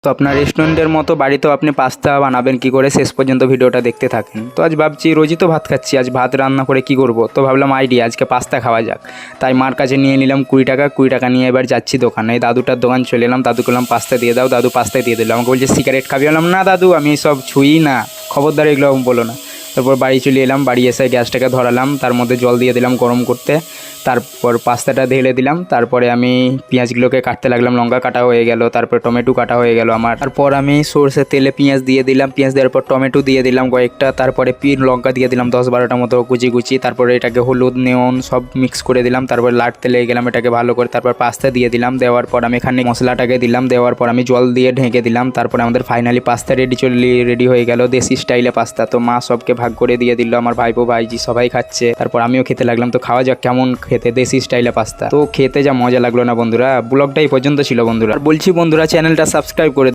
তো আপনার রেস্টুরেন্টের মতো বাড়িতেও আপনি পাস্তা বানাবেন কি করে, শেষ পর্যন্ত ভিডিওটা দেখতে থাকেন। তো আজ ভাবছি রোজই তো ভাত খাচ্ছি, আজ ভাত রান্না করে কি করব, তো ভাবলাম আইডিয়া আজকে পাস্তা খাওয়া যাক। তাই মার কাছে নিয়ে নিলাম 20 টাকা নিয়ে এবার যাচ্ছি দোকানে। এই দাদুটার দোকান চলে এলাম, দাদুকে বললাম পাস্তা দিয়ে দাও, দাদু পাস্তা দিয়ে দিল। আমাকে বলছে সিগারেট খাবি? বললাম না দাদু, আমি সব ছুঁই না, খবরদার এগুলো বলো না। তারপর বাড়ি চলে এলাম, বাড়ি এসে গ্যাসটাকে ধরালাম, তার মধ্যে জল দিয়ে দিলাম গরম করতে, তারপর পাস্তাটা ঢেলে দিলাম। তারপরে আমি পেঁয়াজগুলোকে কাটতে লাগলাম, লঙ্কা কাটা হয়ে গেল, তারপর টমেটো কাটা হয়ে গেল আমার। তারপর আমি সরষের তেলে পেঁয়াজ দিয়ে দিলাম, পেঁয়াজ দেওয়ার পর টমেটো দিয়ে দিলাম কয়েকটা, তারপরে লঙ্কা দিয়ে দিলাম 10-12টা মতো কুচি কুচি। তারপরে এটাকে হলুদ নেওন সব মিক্স করে দিলাম, তারপর লাড়তে লেগে গেলাম এটাকে ভালো করে। তারপর পাস্তা দিয়ে দিলাম, দেওয়ার পর আমি এখানে মশলাটাকে দিলাম, দেওয়ার পর আমি জল দিয়ে ঢেকে দিলাম। তারপরে আমাদের ফাইনালি পাস্তা রেডি হয়ে গেল, দেশি স্টাইলে পাস্তা। তো মা সবকে ভাগ করে দিয়ে দিল, আমার ভাইপো ভাইজি সবাই খাচ্ছে। তারপর আমিও খেতে লাগলাম। তো খাওয়া যাক কেমন খেতে দেশি স্টাইলে পাস্তা। তো খেতে যা মজা লাগলো না বন্ধুরা। ব্লগটা এই পর্যন্ত ছিল বন্ধুরা। আর বলছি বন্ধুরা, চ্যানেলটা সাবস্ক্রাইব করে